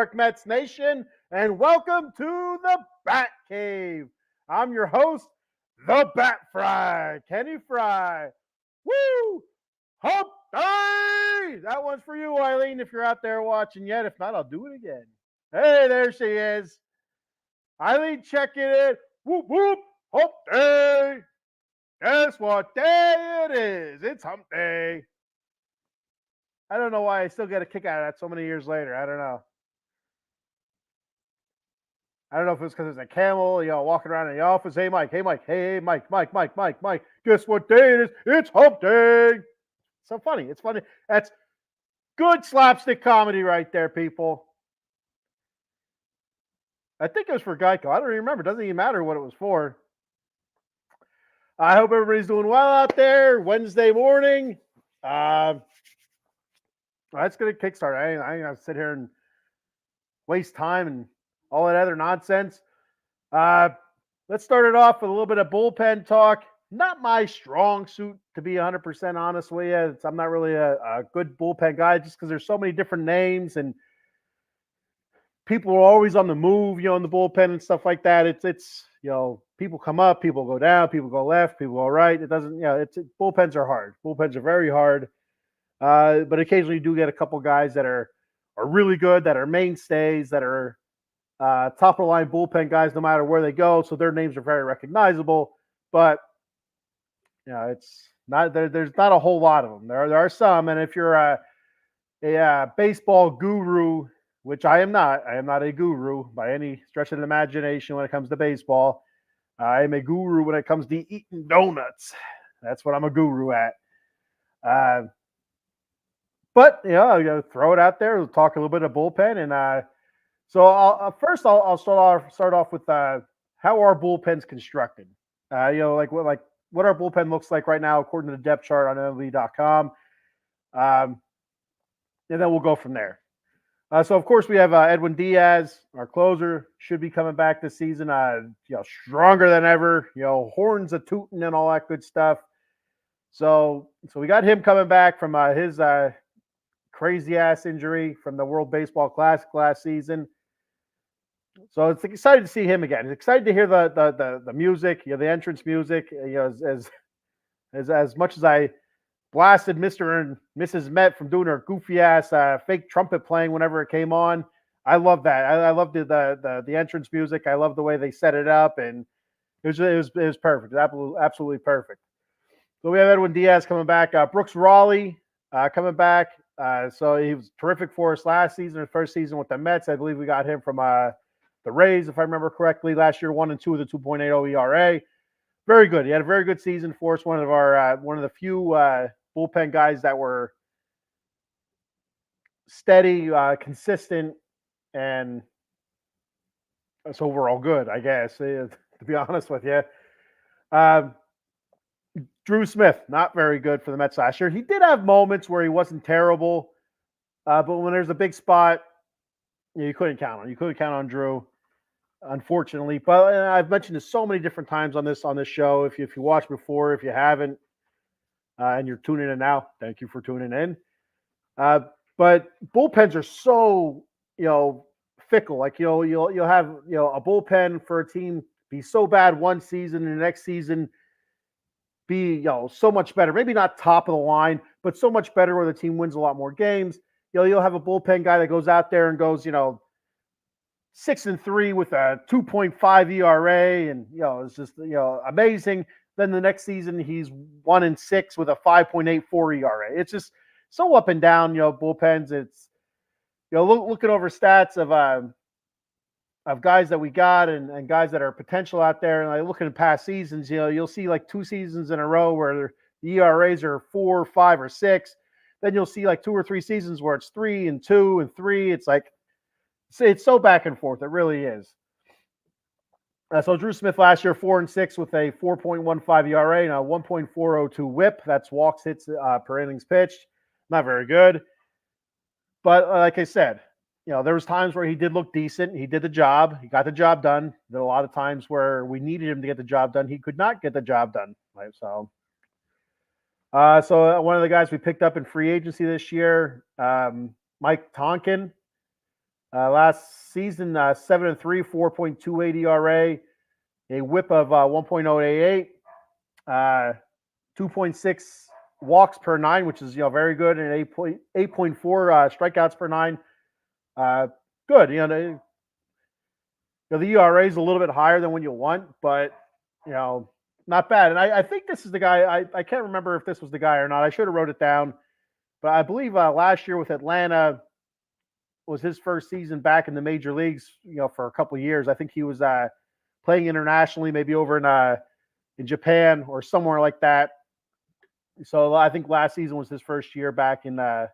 York Mets Nation, and welcome to the Bat Cave. I'm your host, the Bat Frie, Kenny Fry. Woo! Hump day! That one's for you, Eileen, if you're out there watching yet. If not, I'll do it again. Hey, there she is. Eileen checking in. Whoop, whoop. Hump day. Guess what day it is? It's hump day. I don't know why I still get a kick out of that so many years later. I don't know. I don't know if it's because it's a camel, walking around in the office. Hey, Mike. Hey, Mike. Hey, Mike. Mike. Guess what day it is? It's hump day. So funny. It's funny. That's good slapstick comedy right there, people. I think it was for Geico. I don't even remember. It doesn't even matter what it was for. I hope everybody's doing well out there. Wednesday morning. That's going to kickstart. I ain't going to sit here and waste time and all that other nonsense. Let's start it off with a little bit of bullpen talk. Not my strong suit, to be 100% honest with you. I'm not really a good bullpen guy just because there's so many different names and people are always on the move, in the bullpen and stuff like that. It's people come up, people go down, people go left, people go right. It doesn't, bullpens are hard. Bullpens are very hard. But occasionally you do get a couple guys that are really good, that are mainstays, that are top of the line bullpen guys, no matter where they go. So their names are very recognizable. But it's not there's not a whole lot of them. There are some, and if you're a baseball guru, which I am not a guru by any stretch of the imagination when it comes to baseball. I am a guru when it comes to eating donuts. That's what I'm a guru at. But throw it out there. We'll talk a little bit of bullpen, and so I'll start off with how our bullpen's constructed. What our bullpen looks like right now, according to the depth chart on MLB.com. And then we'll go from there. So of course we have Edwin Diaz, our closer, should be coming back this season. Stronger than ever. Horns a tootin' and all that good stuff. So we got him coming back from his crazy ass injury from the World Baseball Classic last season. So it's excited to see him again. It's excited to hear the music, the entrance music. As much as I blasted Mr. and Mrs. Met from doing her goofy ass fake trumpet playing whenever it came on, I love that. I loved the entrance music. I love the way they set it up, and it was perfect. Absolutely perfect. So we have Edwin Diaz coming back. Brooks Raleigh coming back. So he was terrific for us last season, his first season with the Mets. I believe we got him from the Rays, if I remember correctly, last year, 1-2 with a 2.80 ERA. Very good. He had a very good season for us. One of the few bullpen guys that were steady, consistent, and so overall good, I guess, to be honest with you. Drew Smith, not very good for the Mets last year. He did have moments where he wasn't terrible, but when there's a big spot, you couldn't count on. You couldn't count on Drew, unfortunately. But I've mentioned this so many different times on this show. If you watched before, if you haven't, and you're tuning in now, thank you for tuning in. But bullpens are so fickle. Like you'll have a bullpen for a team be so bad one season, and the next season be so much better. Maybe not top of the line, but so much better where the team wins a lot more games. You'll have a bullpen guy that goes out there and goes 6-3 with a 2.5 ERA, and it's just amazing. Then the next season he's 1-6 with a 5.84 ERA. It's just so up and down. Bullpens. It's looking over stats of guys that we got and guys that are potential out there, and looking at past seasons, you'll see like 2 seasons in a row where the ERAs are 4, 5, or 6. Then you'll see like 2 or 3 seasons where it's 3 and 2 and 3. It's like it's so back and forth. It really is. So Drew Smith last year 4-6 with a 4.15 ERA and a 1.402 WHIP. That's walks, hits per innings pitched. Not very good. But like I said, there was times where he did look decent. He did the job. He got the job done. There were a lot of times where we needed him to get the job done. He could not get the job done. Right? So one of the guys we picked up in free agency this year, Mike Tonkin. Last season, 7-3, 4.28 ERA, a whip of 1.088, 2.6 walks per nine, which is very good, and 8.4 strikeouts per nine. Good. The ERA is a little bit higher than what you want, but not bad. And I think this is the guy. I can't remember if this was the guy or not. I should have wrote it down, but I believe last year with Atlanta was his first season back in the major leagues. For a couple of years. I think he was playing internationally, maybe over in Japan or somewhere like that. So I think last season was his first year back in the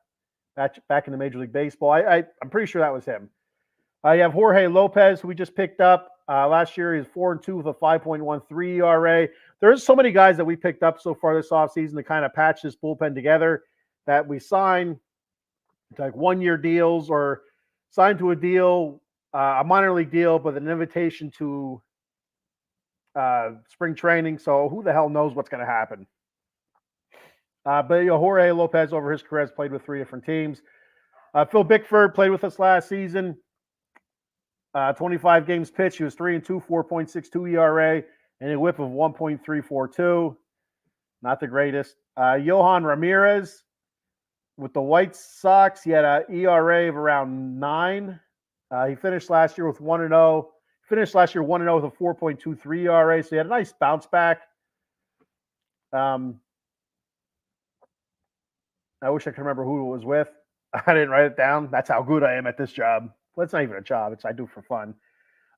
Major League Baseball. I'm pretty sure that was him. You have Jorge Lopez, who we just picked up. Last year, he was 4-2 with a 5.13 ERA. There's so many guys that we picked up so far this offseason to kind of patch this bullpen together that we sign like 1-year deals or sign to a deal, a minor league deal, but an invitation to spring training. So who the hell knows what's going to happen? But Jorge Lopez over his career has played with 3 different teams. Phil Bickford played with us last season. 25 games pitched. He was 3-2, 4.62 ERA, and a whip of 1.342. Not the greatest. Johan Ramirez with the White Sox. He had an ERA of around 9. He finished last year with 1-0. Finished last year 1-0 with a 4.23 ERA. So he had a nice bounce back. I wish I could remember who it was with. I didn't write it down. That's how good I am at this job. Well, it's not even a job. I do it for fun.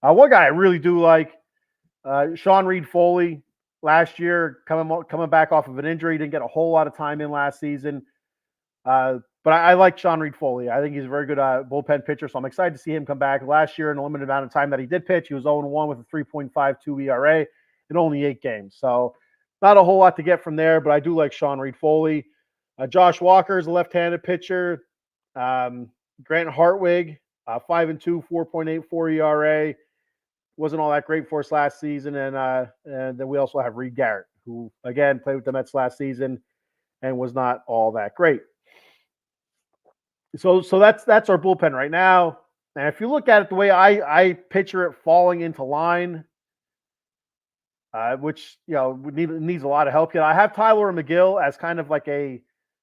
One guy I really do like, Sean Reed Foley. Last year, coming back off of an injury, didn't get a whole lot of time in last season. But I like Sean Reed Foley. I think he's a very good bullpen pitcher, so I'm excited to see him come back. Last year, in the limited amount of time that he did pitch, he was 0-1 with a 3.52 ERA in only 8 games. So not a whole lot to get from there, but I do like Sean Reed Foley. Josh Walker is a left-handed pitcher. Grant Hartwig, 5-2, 4.84 ERA. Wasn't all that great for us last season. And then we also have Reed Garrett, who, again, played with the Mets last season and was not all that great. So that's our bullpen right now. And if you look at it the way I picture it falling into line, which needs a lot of help. I have Tyler McGill as kind of like a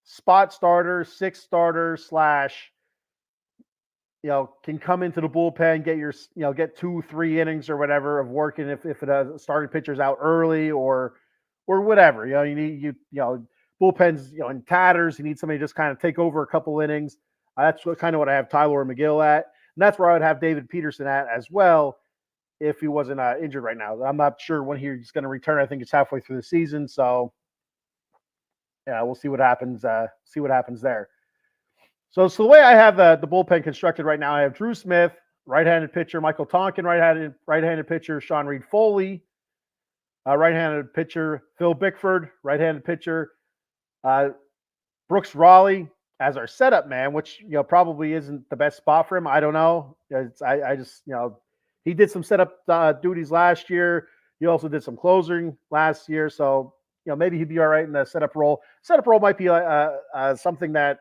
spot starter, 6th starter / can come into the bullpen, get 2-3 innings or whatever of working if it has starting pitchers out early or whatever. You need bullpens in tatters. You need somebody to just kind of take over a couple innings. That's what I have Tyler McGill at, and that's where I would have David Peterson at as well if he wasn't injured right now. I'm not sure when he's going to return. I think it's halfway through the season, so yeah, we'll see what happens. See what happens there. So the way I have the bullpen constructed right now, I have Drew Smith, right-handed pitcher, Michael Tonkin, right-handed pitcher, Sean Reed Foley, right-handed pitcher, Phil Bickford, right-handed pitcher, Brooks Raleigh as our setup man, which probably isn't the best spot for him. I don't know. I just he did some setup duties last year. He also did some closing last year, so maybe he'd be all right in the setup role. Setup role might be something that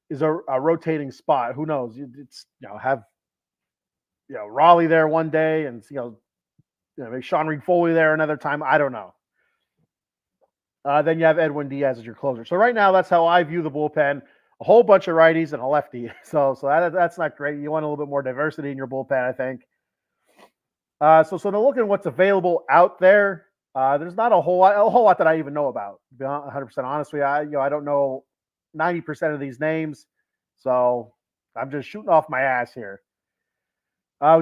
is a rotating spot. Who knows? It's have Raleigh there one day and maybe Sean Reed Foley there another time. I don't know. Then you have Edwin Diaz as your closer. So right now, that's how I view the bullpen. A whole bunch of righties and a lefty. So that's not great. You want a little bit more diversity in your bullpen, I think. So to look at what's available out there, there's not a whole lot that I even know about. To be 100% honest with you, I don't know 90% of these names, so I'm just shooting off my ass here.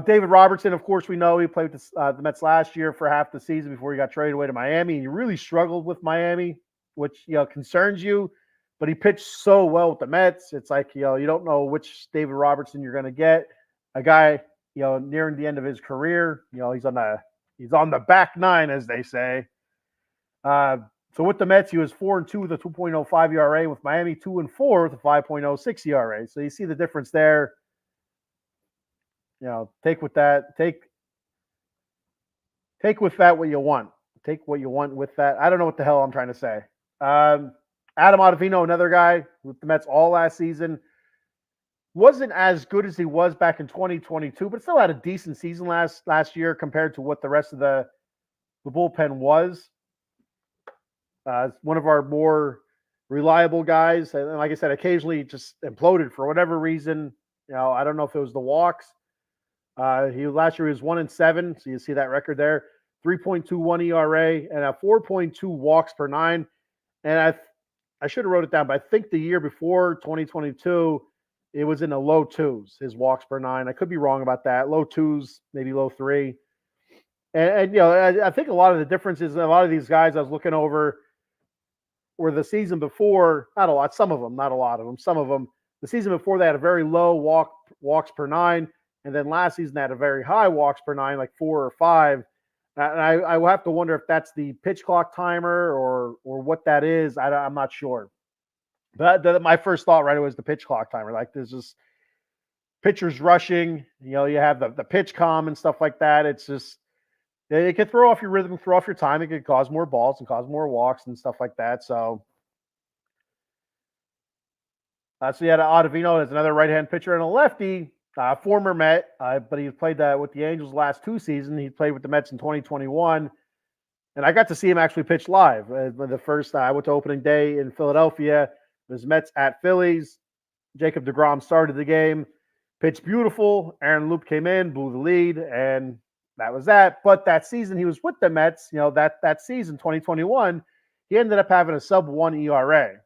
David Robertson, of course, we know he played with the Mets last year for half the season before he got traded away to Miami. And he really struggled with Miami, which concerns you. But he pitched so well with the Mets. It's like you don't know which David Robertson you're going to get. A guy nearing the end of his career. He's on the back nine, as they say. So with the Mets, he was 4-2 with a 2.05 ERA. With Miami, 2-4 with a 5.06 ERA. So you see the difference there. Take with that what you want. Take what you want with that. I don't know what the hell I'm trying to say. Adam Ottavino, another guy with the Mets all last season. wasn't as good as he was back in 2022, but still had a decent season last year compared to what the rest of the bullpen was. One of our more reliable guys, and like I said, occasionally just imploded for whatever reason. I don't know if it was the walks. He last year he was 1-7, so you see that record there. 3.21 ERA and a 4.2 walks per nine. And I should have wrote it down, but I think the year before 2022, it was in the low twos, his walks per nine. I could be wrong about that. Low twos, maybe low three. And I think a lot of the differences, a lot of these guys I was looking over were the season before, not a lot, some of them, not a lot of them, some of them, the season before they had a very low walks per nine. And then last season they had a very high walks per nine, like 4 or 5. And I will have to wonder if that's the pitch clock timer or what that is. I'm not sure. But my first thought right away was the pitch clock timer. Like there's just pitchers rushing. You have the pitch calm and stuff like that. It's just it could throw off your rhythm, throw off your time. It could cause more balls and cause more walks and stuff like that. So you had Ottavino as another right-hand pitcher and a lefty. Former Met, but he played with the Angels last 2 seasons. He played with the Mets in 2021. And I got to see him actually pitch live. The first, I went to opening day in Philadelphia. It was Mets at Phillies. Jacob deGrom started the game. Pitched beautiful. Aaron Loup came in, blew the lead, and that was that. But that season he was with the Mets, that season, 2021, he ended up having a sub-1 ERA.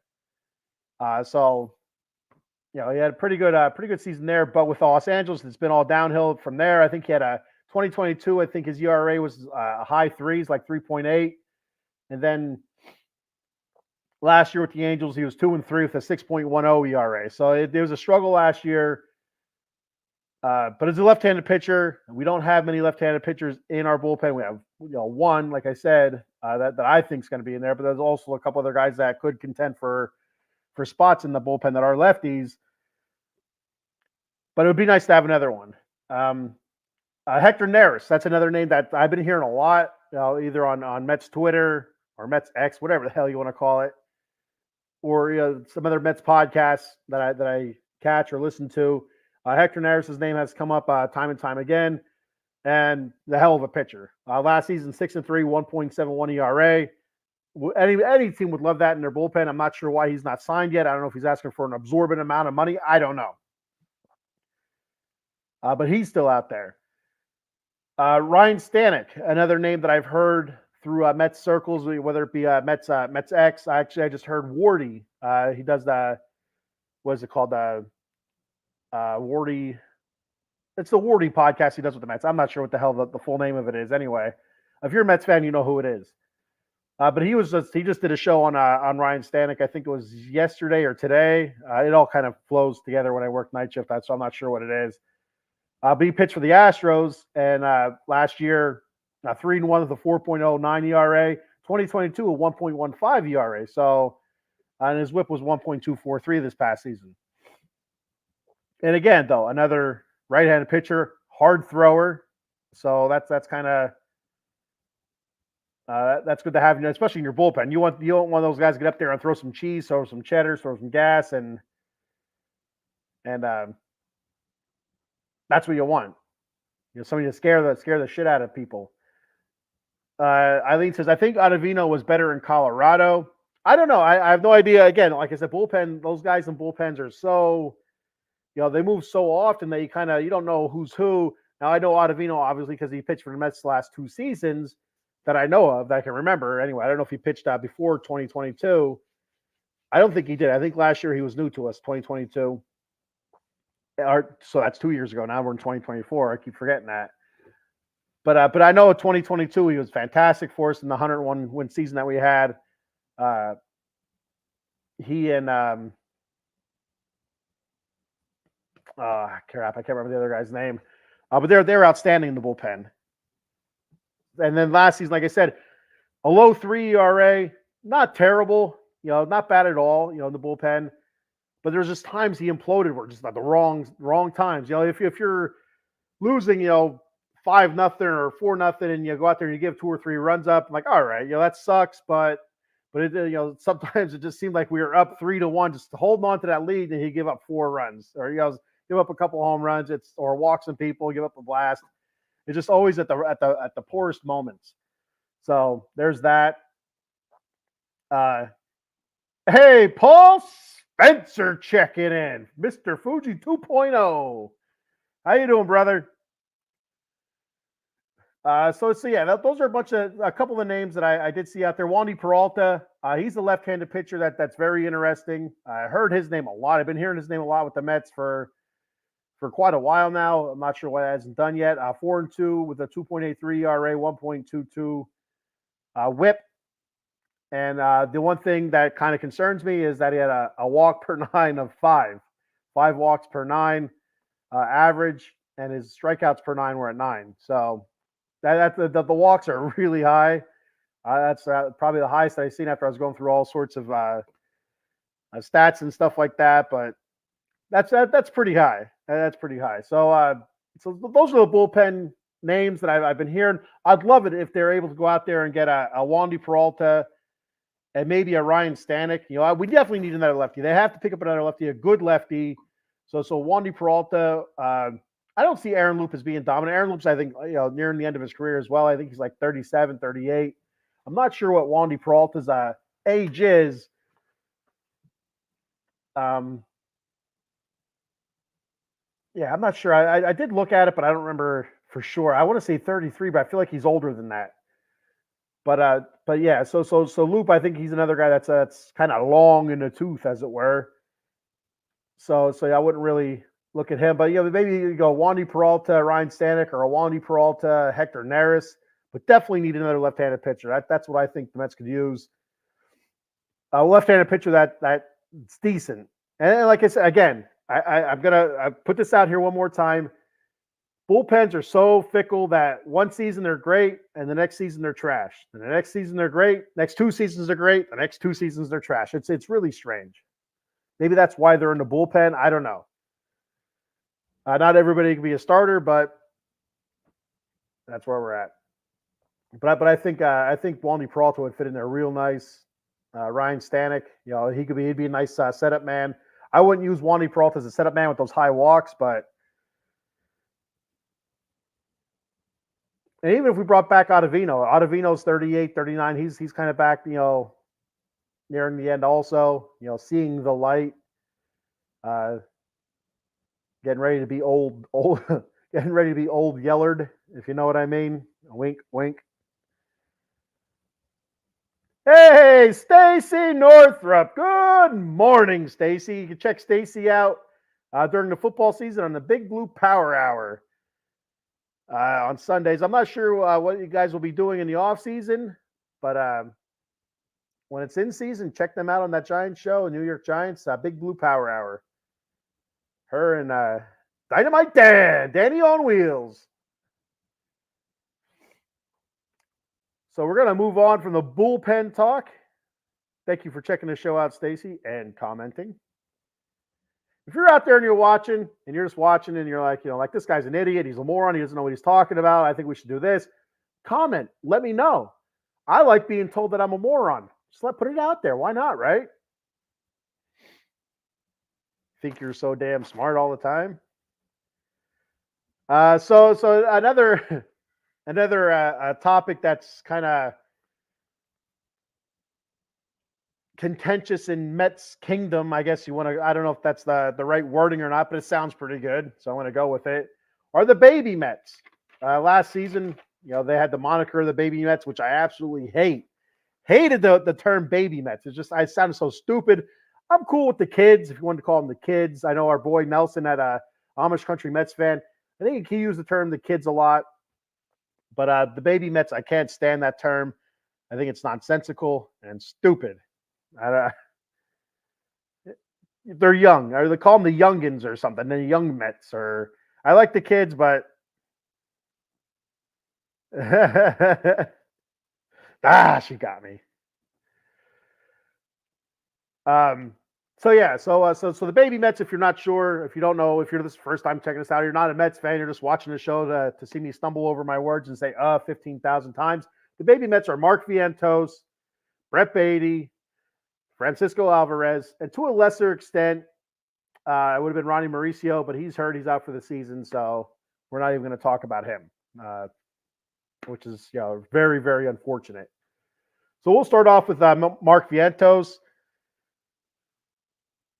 He had a pretty good season there, but with Los Angeles, it's been all downhill from there. I think he had a 2022. I think his ERA was high threes, like 3.8, and then last year with the Angels, he was 2-3 with a 6.10 ERA. So it was a struggle last year. But as a left-handed pitcher, we don't have many left-handed pitchers in our bullpen. We have one, like I said, that I think is going to be in there, but there's also a couple other guys that could contend for spots in the bullpen that are lefties. But it would be nice to have another one. Hector Neris, that's another name that I've been hearing a lot, either on Mets Twitter or Mets X, whatever the hell you want to call it, or some other Mets podcasts that I catch or listen to. Hector Neris' name has come up time and time again, and the hell of a pitcher. Last season, 6-3, 1.71 ERA. Any team would love that in their bullpen. I'm not sure why he's not signed yet. I don't know if he's asking for an absorbent amount of money. I don't know. But he's still out there. Ryan Stanek, another name that I've heard through Mets circles, whether it be Mets X. I just heard Wardy. He does what is it called? Wardy. It's the Wardy podcast he does with the Mets. I'm not sure what the hell the full name of it is. Anyway, if you're a Mets fan, you know who it is. But he just did a show on Ryan Stanek. I think it was yesterday or today. It all kind of flows together when I work night shift, so I'm not sure what it is. But he pitched for the Astros, and last year, 3-1 with a 4.09 ERA. 2022, a 1.15 ERA. So, and his WHIP was 1.243 this past season. And again, though, another right-handed pitcher, hard thrower. So that's kind of. That's good to have, especially in your bullpen. You don't want those guys to get up there and throw some cheese, throw some cheddar, throw some gas, and that's what you want. Somebody to scare the shit out of people. Eileen says, I think Ottavino was better in Colorado. I don't know. I have no idea. Again, like I said, bullpen. Those guys in bullpens are so, they move so often that you don't know who's who. Now I know Ottavino obviously because he pitched for the Mets the last 2 seasons. That I know of, that I can remember. Anyway, I don't know if he pitched before 2022. I don't think he did. I think last year he was new to us, 2022. So that's 2 years ago. Now we're in 2024. I keep forgetting that. But I know 2022 he was fantastic for us in the 101 win season that we had. He and crap, I can't remember the other guy's name. But they're outstanding in the bullpen. And then last season, like I said, a low 3 ERA, not terrible, not bad at all, in the bullpen. But there's just times he imploded were just at the wrong times. If you're losing, 5-0 or 4-0, and you go out there and you give 2 or 3 runs up, I'm like, all right, that sucks. But it, sometimes it just seemed like we were up 3-1, just holding on to that lead, and he gave up 4 runs, or give up a couple home runs, or walk some people, give up a blast. It's just always at the poorest moments. So there's that. Hey, Paul Spencer checking in, Mr. Fuji 2.0. How you doing, brother? So yeah, those are a couple of the names that I did see out there. Wandy Peralta, he's a left-handed pitcher that's very interesting. I heard his name a lot. I've been hearing his name a lot with the Mets for quite a while now. I'm not sure why that hasn't done yet. 4-2 with a 2.83 ERA, 1.22 WHIP. And the one thing that kind of concerns me is that he had a walk per nine of 5 walks per 9 average, and his strikeouts per 9 were at 9. So the walks are really high. That's probably the highest I've seen after I was going through all sorts of stats and stuff like that. But that's pretty high. That's pretty high. So those are the bullpen names that I've been hearing. I'd love it if they're able to go out there and get a Wandy Peralta and maybe a Ryan Stanek. We definitely need another lefty. They have to pick up another lefty, a good lefty. So Wandy Peralta. I don't see Aaron Loup as being dominant. Aaron Loup's, I think, nearing the end of his career as well. I think he's like 37, 38. I'm not sure what Wandy Peralta's age is. Yeah, I'm not sure. I did look at it, but I don't remember for sure. I want to say 33, but I feel like he's older than that. But yeah, so Loup, I think he's another guy that's kind of long in the tooth, as it were. So yeah, I wouldn't really look at him, but maybe you go Wandy Peralta, Ryan Stanek, or a Wandy Peralta, Hector Neris, but definitely need another left-handed pitcher. That's what I think the Mets could use. A left-handed pitcher that's decent. And like I said, again, I'm gonna put this out here one more time. Bullpens are so fickle that one season they're great, and the next season they're trash. And the next season they're great. Next 2 seasons they're great. The next 2 seasons they're trash. It's really strange. Maybe that's why they're in the bullpen. I don't know. Not everybody can be a starter, but that's where we're at. But I think Wandy Peralta would fit in there real nice. Ryan Stanek, he'd be a nice setup man. I wouldn't use Wandy Peralta as a setup man with those high walks, but and even if we brought back Ottavino's 38, 39, he's kind of back, nearing the end also, seeing the light. Getting ready to be old, getting ready to be old Yellard, if you know what I mean. Wink, wink. Hey, Stacy Northrup. Good morning, Stacy. You can check Stacy out during the football season on the Big Blue Power Hour on Sundays. I'm not sure what you guys will be doing in the off season, but when it's in season, check them out on that Giants show, New York Giants, Big Blue Power Hour. Her and Dynamite Danny on wheels. So we're going to move on from the bullpen talk. Thank you for checking the show out, Stacy, and commenting. If you're out there and you're watching, and you're just watching and you're like, like this guy's an idiot, he's a moron, he doesn't know what he's talking about, I think we should do this. Comment, let me know. I like being told that I'm a moron. Just put it out there. Why not, right? Think you're so damn smart all the time. So another topic that's kind of contentious in Mets kingdom, I guess you want to. I don't know if that's the right wording or not, but it sounds pretty good, so I'm going to go with it. Are the baby Mets? Last season, they had the moniker of the baby Mets, which I absolutely hate. Hated the term baby Mets. It's just, I sounded so stupid. I'm cool with the kids, if you wanted to call them the kids. I know our boy Nelson at Amish Country Mets fan. I think he used the term the kids a lot. But the baby Mets, I can't stand that term. I think it's nonsensical and stupid. They're young. Or they call them the youngins or something. The young Mets. Or I like the kids, but she got me. So the baby Mets, if you're not sure, if you don't know, if you're this first time checking us out, you're not a Mets fan, you're just watching the show to see me stumble over my words and say 15,000 times. The baby Mets are Mark Vientos, Brett Beatty, Francisco Alvarez, and to a lesser extent, it would have been Ronnie Mauricio, but he's hurt. He's out for the season, so we're not even going to talk about him, which is very, very unfortunate. So we'll start off with Mark Vientos.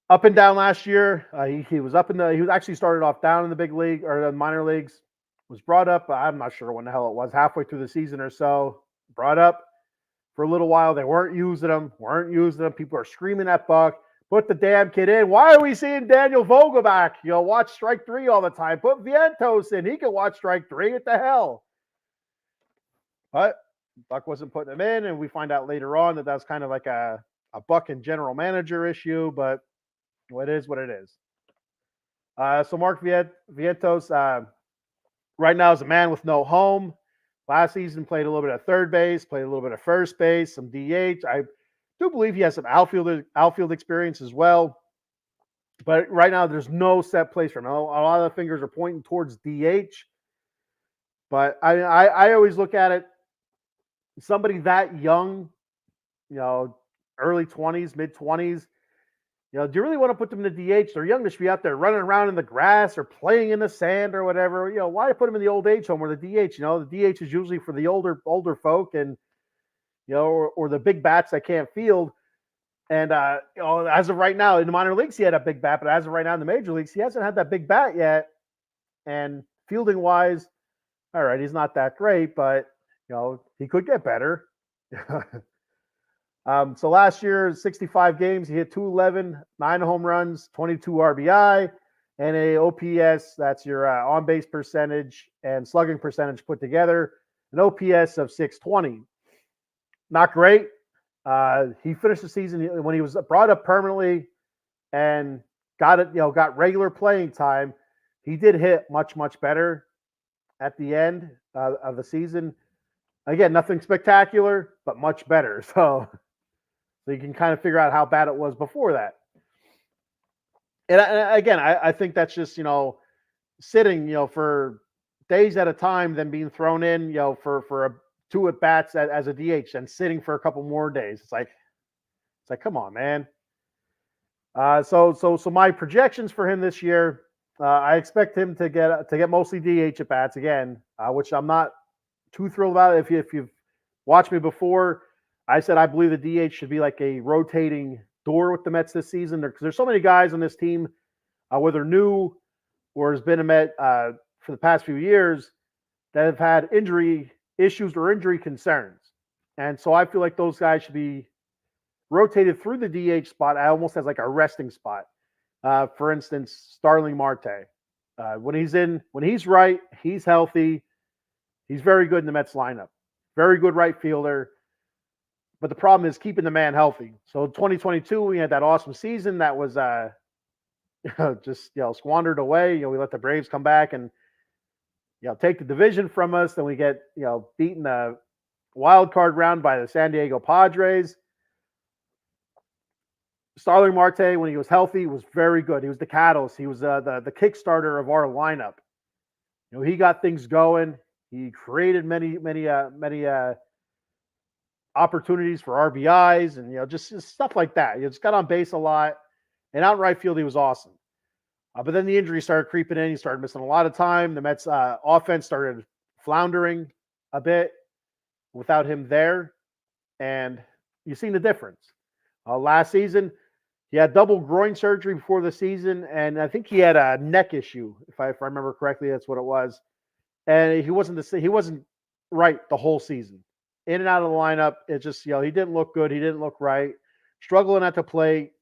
Up and down last year. He was he was actually started off down in the big league or the minor leagues. Was brought up. I'm not sure when the hell it was. Halfway through the season or so, brought up for a little while. They weren't using him. People are screaming at Buck. Put the damn kid in. Why are we seeing Daniel Vogelbach? Watch strike 3 all the time. Put Vientos in. He can watch strike 3. What the hell? But Buck wasn't putting him in, and we find out later on that that's kind of like a Buck and general manager issue. But it is what it is. So Mark Vientos right now is a man with no home. Last season played a little bit of third base, played a little bit of first base, some DH. I do believe he has some outfield experience as well. But right now there's no set place for him. A lot of the fingers are pointing towards DH. But I always look at it, somebody that young, early 20s, mid 20s, do you really want to put them in the DH? They're young. They should be out there running around in the grass or playing in the sand or whatever. Why put them in the old age home or the DH? The DH is usually for the older folk and, or the big bats that can't field. And, as of right now in the minor leagues, he had a big bat, but as of right now in the major leagues, he hasn't had that big bat yet. And fielding wise, all right, he's not that great, but, he could get better. So last year, 65 games, he hit 211, 9 home runs, 22 RBI, and a OPS, that's your on-base percentage and slugging percentage put together, an OPS of 620. Not great. He finished the season when he was brought up permanently and got regular playing time. He did hit much, much better at the end of the season. Again, nothing spectacular, but much better. So you can kind of figure out how bad it was before that. And again, I think that's just, sitting, for days at a time, then being thrown in, for 2 at-bats as a DH and sitting for a couple more days. It's like, come on, man. So my projections for him this year, I expect him to get mostly DH at-bats again, which I'm not too thrilled about. If you've watched me before, I said I believe the DH should be like a rotating door with the Mets this season. Because there's so many guys on this team, whether new or has been a Met for the past few years, that have had injury issues or injury concerns. And so I feel like those guys should be rotated through the DH spot almost as like a resting spot. For instance, Starling Marte. When he's right, he's healthy. He's very good in the Mets lineup. Very good right fielder. But the problem is keeping the man healthy. So 2022, we had that awesome season that was just squandered away. We let the Braves come back and take the division from us. Then we get beaten the wild card round by the San Diego Padres. Starling Marte, when he was healthy, was very good. He was the catalyst. He was the Kickstarter of our lineup. He got things going. He created many opportunities for RBIs and just stuff like that. He just got on base a lot, and out in right field he was awesome. But then the injuries started creeping in. He started missing a lot of time. The Mets offense started floundering a bit without him there, and you've seen the difference. Last season, he had double groin surgery before the season, and I think he had a neck issue, if I remember correctly. That's what it was. And he wasn't right the whole season. In and out of the lineup, it just he didn't look good. He didn't look right. Struggling at the plate,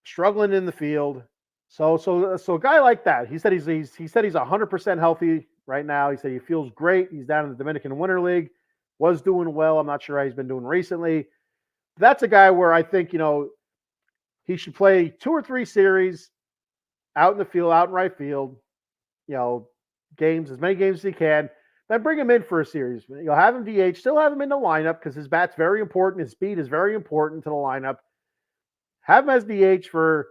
struggling in the field. So a guy like that, he said he's 100% healthy right now. He said he feels great. He's down in the Dominican Winter League, was doing well. I'm not sure how he's been doing recently. That's a guy where I think he should play 2 or 3 series out in the field, out in right field. As many games as he can. Then bring him in for a series. Have him DH, still have him in the lineup because his bat's very important. His speed is very important to the lineup. Have him as DH for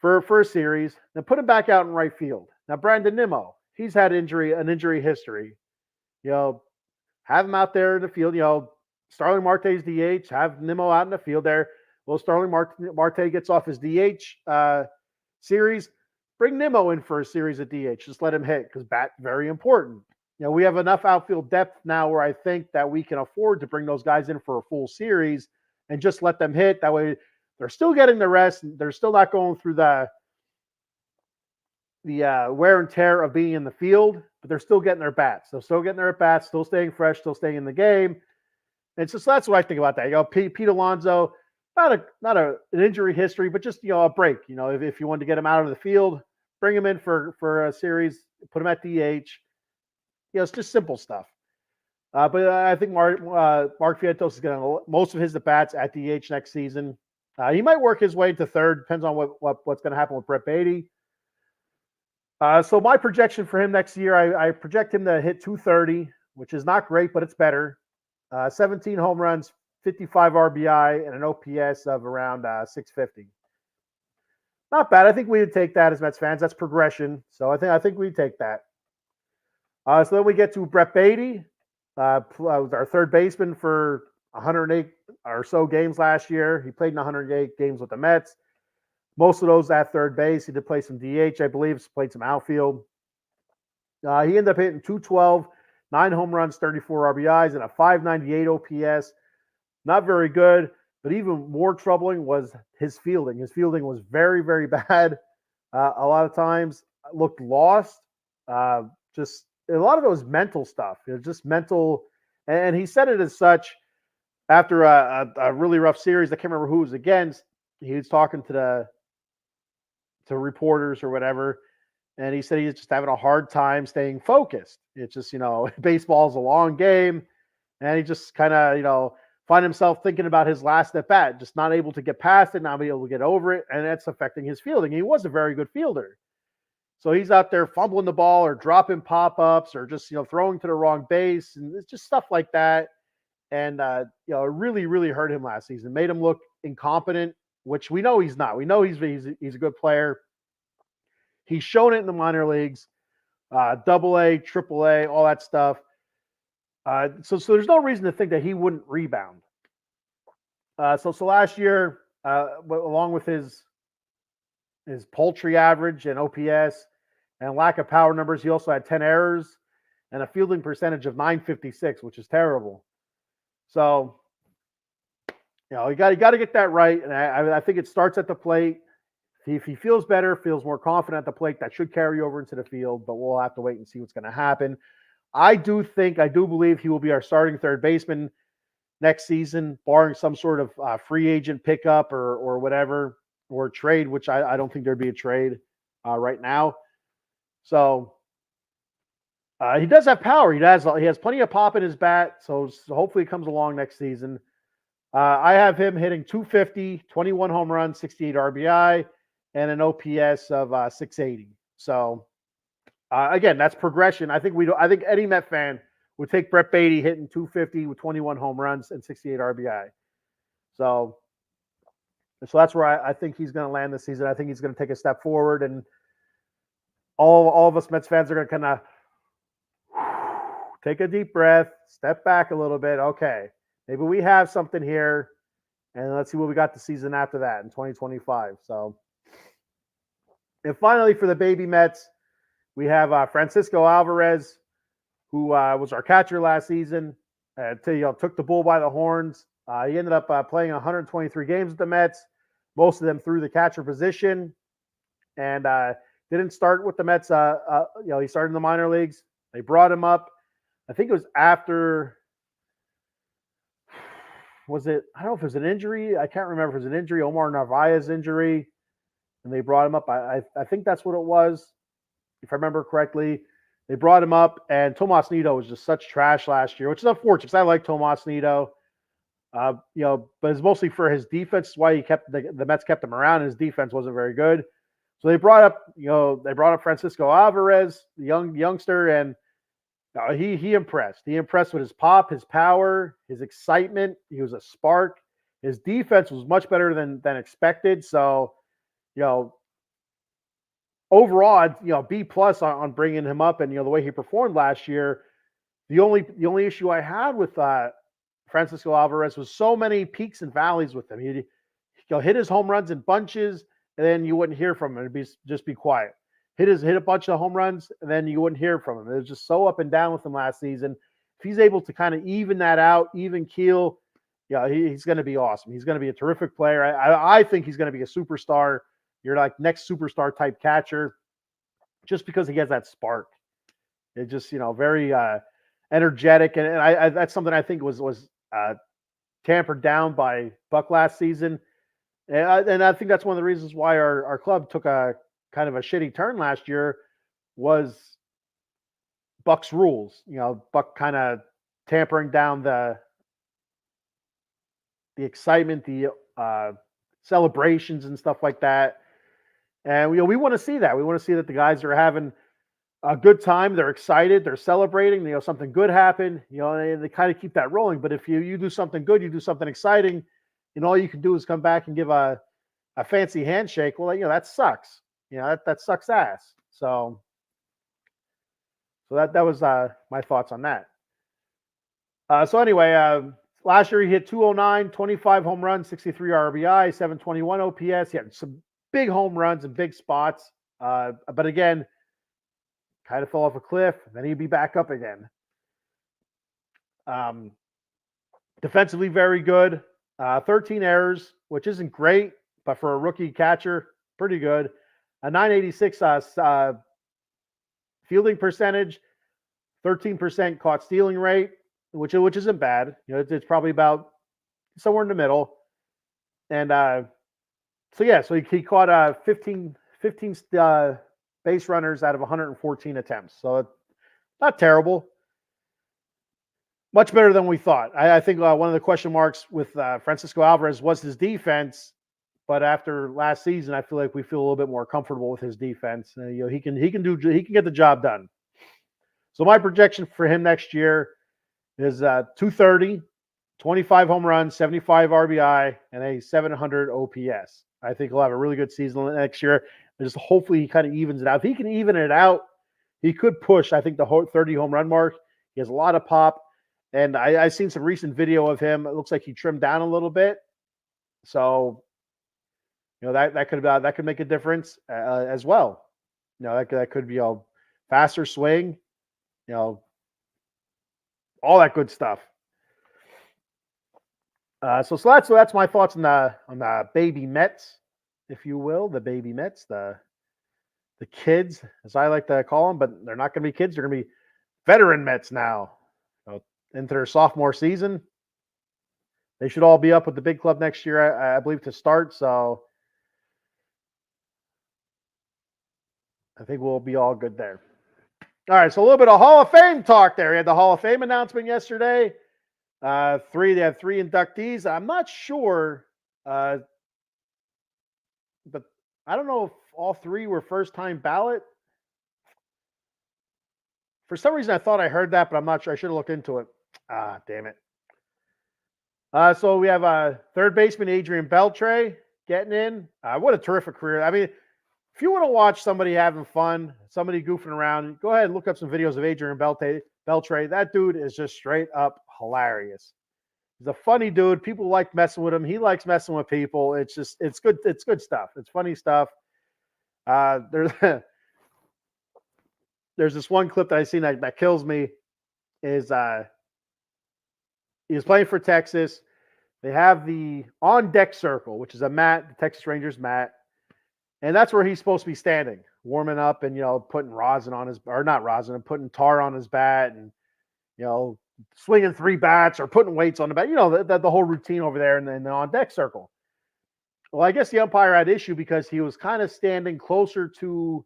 a series, then put him back out in right field. Now, Brandon Nimmo, he's had an injury history. Have him out there in the field. Starling Marte's DH, have Nimmo out in the field there. Well, Starling Marte gets off his DH series, bring Nimmo in for a series at DH. Just let him hit because bat very important. We have enough outfield depth now where I think that we can afford to bring those guys in for a full series and just let them hit. That way, they're still getting the rest. They're still not going through the wear and tear of being in the field, but they're still getting their bats. They're still getting their bats, still staying fresh, still staying in the game. And so that's what I think about that. Pete Alonso, not an injury history, but just a break. If you wanted to get him out of the field, bring him in for a series, put him at DH. It's just simple stuff. But I think Mark Vientos is going to most of his at bats at DH next season. He might work his way to third. Depends on what's going to happen with Brett Beatty. So my projection for him next year, I project him to hit 230, which is not great, but it's better. 17 home runs, 55 RBI, and an OPS of around 650. Not bad. I think we would take that as Mets fans. That's progression. So I think we'd take that. So then we get to Brett Beatty, our third baseman for 108 or so games last year. He played in 108 games with the Mets. Most of those at third base. He did play some DH, I believe. Played some outfield. He ended up hitting 212, 9 home runs, 34 RBIs, and a 598 OPS. Not very good, but even more troubling was his fielding. His fielding was very, very bad. A lot of times looked lost. Just a lot of it was mental stuff. It was just mental. And he said it as such after a really rough series. I can't remember who it was against. He was talking to reporters or whatever. And he said he's just having a hard time staying focused. It's just, baseball is a long game. And he just kind of, find himself thinking about his last at bat, just not able to get past it, not be able to get over it. And that's affecting his fielding. He was a very good fielder. So he's out there fumbling the ball or dropping pop-ups or just, throwing to the wrong base. And it's just stuff like that. And, it really, really hurt him last season. Made him look incompetent, which we know he's not. We know he's a good player. He's shown it in the minor leagues, AA, AAA, all that stuff. So there's no reason to think that he wouldn't rebound. So last year, along with his poultry average and OPS and lack of power numbers, he also had 10 errors and a fielding percentage of .956, which is terrible. So, you got to get that right, and I think it starts at the plate. If he feels better, feels more confident at the plate, that should carry over into the field, but we'll have to wait and see what's going to happen. I do believe he will be our starting third baseman next season, barring some sort of free agent pickup or whatever, or trade, which I don't think there'd be a trade right now. So he does have power. He has plenty of pop in his bat, so hopefully it comes along next season. I have him hitting 250, 21 home runs, 68 RBI, and an OPS of 680. So again, that's progression. I think any Met fan would take Brett Beatty hitting 250 with 21 home runs and 68 RBI. So that's where I think he's going to land this season. I think he's going to take a step forward, and all of us Mets fans are going to kind of take a deep breath, step back a little bit. Okay, maybe we have something here, and let's see what we got the season after that in 2025. So, and finally for the baby Mets, we have Francisco Alvarez, who was our catcher last season. Took the bull by the horns. He ended up playing 123 games with the Mets, most of them through the catcher position, and didn't start with the Mets. He started in the minor leagues. They brought him up. I think it was after. Was it? I don't know if it was an injury. I can't remember if it was an injury. Omar Narvaez's injury, and they brought him up. I think that's what it was, if I remember correctly. They brought him up, and Tomas Nido was just such trash last year, which is unfortunate because I like Tomas Nido. But it's mostly for his defense. That's why the Mets kept him around, and his defense wasn't very good. So they brought up Francisco Alvarez, the youngster, and he impressed. He impressed with his pop, his power, his excitement. He was a spark. His defense was much better than expected. So, overall, B+ on bringing him up, and the way he performed last year. The only issue I had with Francisco Alvarez was so many peaks and valleys with him. He hit his home runs in bunches, and then you wouldn't hear from him. It'd just be quiet. Hit a bunch of home runs, and then you wouldn't hear from him. It was just so up and down with him last season. If he's able to kind of even that out, even keel, yeah, he's going to be awesome. He's going to be a terrific player. I think he's going to be a superstar. You're like next superstar type catcher, just because he has that spark. It just very energetic, and I that's something I think was tampered down by Buck last season, and I think that's one of the reasons why our club took a kind of a shitty turn last year was Buck's rules. Buck kind of tampering down the excitement, the celebrations and stuff like that. And we want to see that. We want to see that the guys are having a good time. They're excited. They're celebrating. Something good happened. And they kind of keep that rolling. But if you do something good, you do something exciting, and all you can do is come back and give a fancy handshake. Well, that sucks. That sucks ass. So that was my thoughts on that. So anyway, last year he hit 209, 25 home runs, 63 RBI, 721 OPS. He had some big home runs and big spots. But again, kind of fell off a cliff. Then he'd be back up again. Defensively, very good. 13 errors, which isn't great, but for a rookie catcher, pretty good. A 986 fielding percentage, 13% caught stealing rate, which isn't bad. It's probably about somewhere in the middle. And so he caught 15 base runners out of 114 attempts. So not terrible. Much better than we thought. I think one of the question marks with Francisco Alvarez was his defense. But after last season, I feel like we feel a little bit more comfortable with his defense. He can get the job done. So my projection for him next year is 230, 25 home runs, 75 RBI, and a 700 OPS. I think he'll have a really good season next year. Just hopefully he kind of evens it out. If he can even it out, he could push, I think, the 30 home run mark. He has a lot of pop. And I've seen some recent video of him. It looks like he trimmed down a little bit. So that could make a difference as well. That could be a faster swing, all that good stuff. So that's my thoughts on the baby Mets, if you will, the baby Mets, the kids, as I like to call them, but they're not going to be kids. They're going to be veteran Mets now, into their sophomore season. They should all be up with the big club next year, I believe, to start. So I think we'll be all good there. All right, so a little bit of Hall of Fame talk there. We had the Hall of Fame announcement yesterday. They have 3 inductees. I'm not sure, but I don't know if all 3 were first-time ballot. For some reason, I thought I heard that, but I'm not sure. I should have looked into it. Damn it. So we have third baseman Adrian Beltre getting in. What a terrific career. I mean, if you want to watch somebody having fun, somebody goofing around, go ahead and look up some videos of Adrian Beltre. That dude is just straight up hilarious. He's a funny dude. People like messing with him. He likes messing with people. It's good. It's good stuff. It's funny stuff. There's this one clip that I seen that kills me. Is he was playing for Texas. They have the on deck circle, which is a mat, the Texas Rangers mat. And that's where he's supposed to be standing, warming up and, putting rosin on his, or not rosin, and putting tar on his bat and, swinging 3 bats or putting weights on the bat, the whole routine over there in the on deck circle. Well, I guess the umpire had issue because he was kind of standing closer to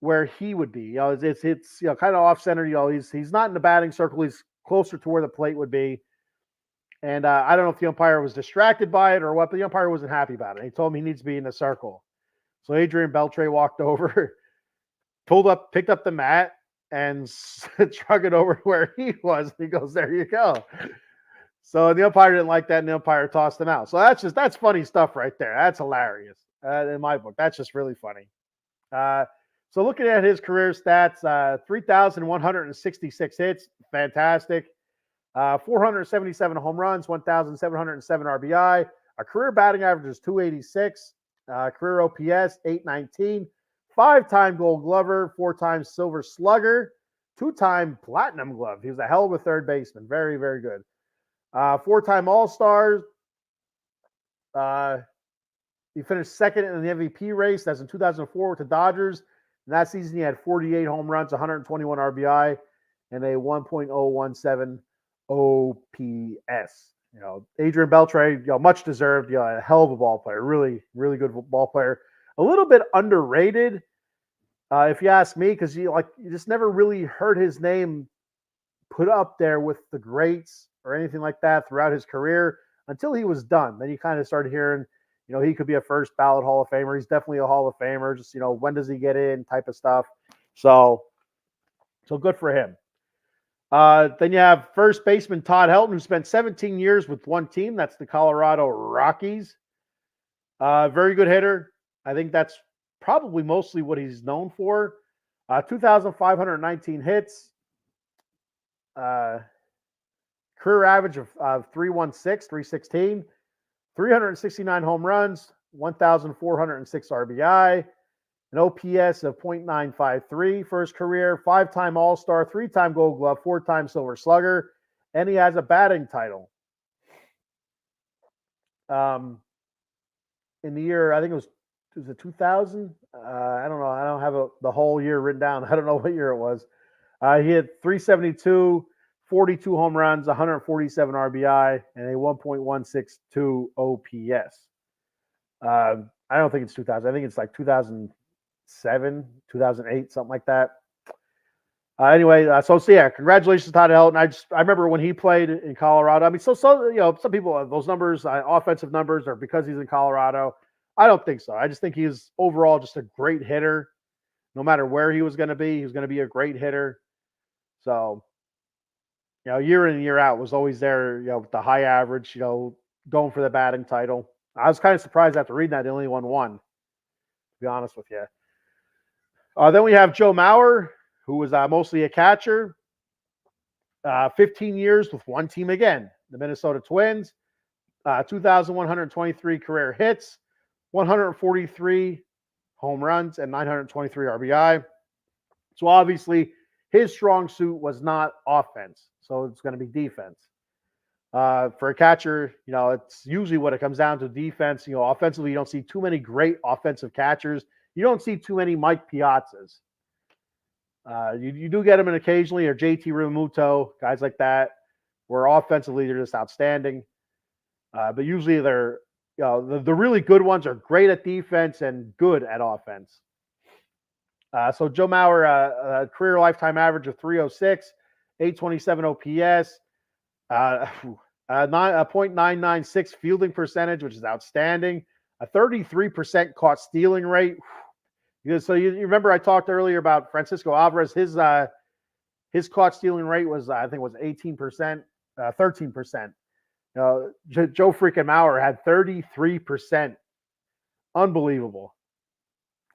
where he would be. It's kind of off center. He's not in the batting circle. He's closer to where the plate would be. And I don't know if the umpire was distracted by it or what, but the umpire wasn't happy about it. He told him he needs to be in the circle. So Adrian Beltre walked over, picked up the mat, and drug it over where he was. He goes, "There you go." So the umpire didn't like that, and the umpire tossed him out. So that's funny stuff right there. That's hilarious in my book. That's just really funny. So looking at his career stats, 3,166 hits, fantastic. 477 home runs, 1,707 RBI. A career batting average is 286. Career OPS, 819. 5-time Gold Glover, 4-time Silver Slugger, 2-time Platinum Glove. He was a hell of a third baseman. Very, very good. 4-time All-Stars. He finished second in the MVP race. That's in 2004 with the Dodgers. And that season, he had 48 home runs, 121 RBI, and a 1.017 OPS. Adrian Beltre, much deserved. A hell of a ball player. Really, really good ball player. A little bit underrated, if you ask me, because you just never really heard his name put up there with the greats or anything like that throughout his career until he was done. Then you kind of started hearing, he could be a first ballot Hall of Famer. He's definitely a Hall of Famer. Just, when does he get in type of stuff. So good for him. Then you have first baseman Todd Helton, who spent 17 years with one team. That's the Colorado Rockies. Very good hitter. I think that's probably mostly what he's known for. 2,519 hits. Career average of 316, 369 home runs, 1,406 RBI, an OPS of .953 for his career, 5-time All-Star, 3-time Gold Glove, 4-time Silver Slugger, and he has a batting title. In the year, I think it was 2000? I don't know. I don't have the whole year written down. I don't know what year it was. He had 372, 42 home runs, 147 RBI, and a 1.162 OPS. I don't think it's 2000. I think it's like 2007, 2008, something like that. Anyway, congratulations to Todd Helton. I remember when he played in Colorado. I mean, some people, those numbers, offensive numbers, are because he's in Colorado. I don't think so. I just think he's overall just a great hitter. No matter where he was going to be, he was going to be a great hitter. So, year in and year out was always there, with the high average, going for the batting title. I was kind of surprised after reading that he only won one, to be honest with you. Then we have Joe Mauer, who was mostly a catcher. 15 years with one team again, the Minnesota Twins. 2,123 career hits, 143 home runs, and 923 RBI. So obviously, his strong suit was not offense, so it's going to be defense. For a catcher, it's usually what it comes down to, defense. Offensively, you don't see too many great offensive catchers. You don't see too many Mike Piazzas. You do get them in occasionally, or JT Realmuto, guys like that, where offensively they're just outstanding. But usually they're, the really good ones are great at defense and good at offense. So Joe Mauer, a career lifetime average of 306, 827 OPS, a .996 fielding percentage, which is outstanding, a 33% caught stealing rate. So you remember I talked earlier about Francisco Alvarez. His caught stealing rate was, I think, was 18%, 13%. Joe freaking Mauer had 33%. Unbelievable.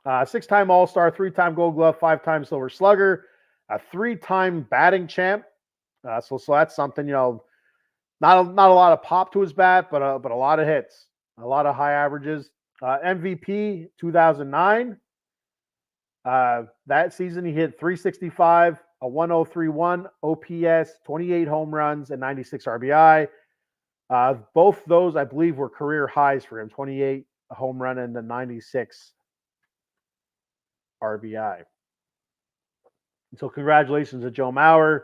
6-time All-Star, 3-time Gold Glove, 5-time Silver Slugger, a 3-time batting champ. So that's something, not a lot of pop to his bat, but a lot of hits, a lot of high averages. MVP 2009. That season he hit 365, a 1.031 OPS, 28 home runs, and 96 RBI. Both those, I believe, were career highs for him: 28 home run and the 96 RBI. So congratulations to Joe Mauer.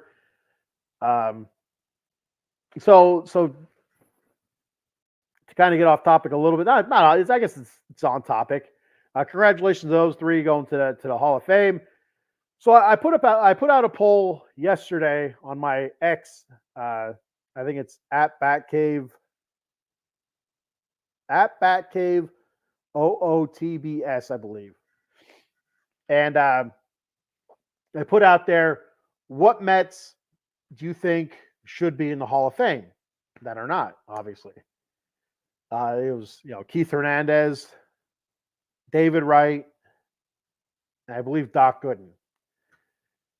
So to kind of get off topic a little bit, I guess it's on topic. Congratulations to those three going to the Hall of Fame. So I put out a poll yesterday on my X. I think it's at Batcave OOTBS, I believe. And I put out there, what Mets do you think should be in the Hall of Fame that are not, obviously? It was, Keith Hernandez, David Wright, and I believe Doc Gooden.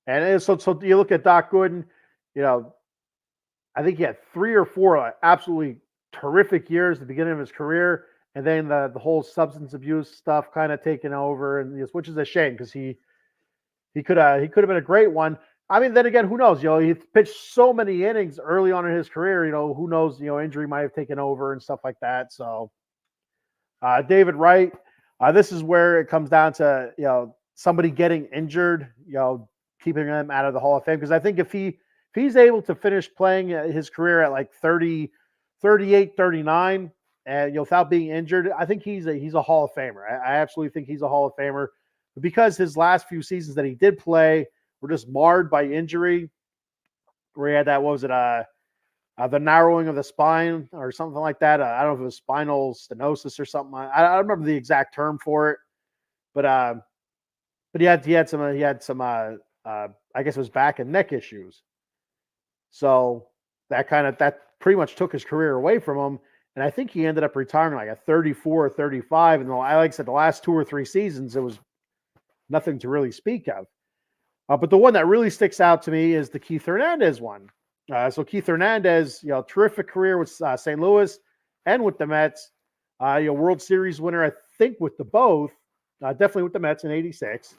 And so you look at Doc Gooden, I think he had 3 or 4 absolutely terrific years at the beginning of his career. and then the whole substance abuse stuff kind of taken over, and which is a shame because he could have been a great one. I mean, then again, who knows? He pitched so many innings early on in his career. Who knows? Injury might have taken over and stuff like that. So, David Wright, this is where it comes down to somebody getting injured, keeping him out of the Hall of Fame. Because I think if he's able to finish playing his career at like 30, 38, 39, and without being injured, I think he's a Hall of Famer. I absolutely think he's a Hall of Famer. But because his last few seasons that he did play were just marred by injury, where he had that, what was it, the narrowing of the spine or something like that. I don't know if it was spinal stenosis or something. I don't remember the exact term for it, but he had some I guess it was back and neck issues. So that pretty much took his career away from him. And I think he ended up retiring like at 34 or 35. And like I said, the last 2 or 3 seasons, it was nothing to really speak of. But the one that really sticks out to me is the Keith Hernandez one. So Keith Hernandez, terrific career with St. Louis and with the Mets. World Series winner, I think, with the both. Definitely with the Mets in '86.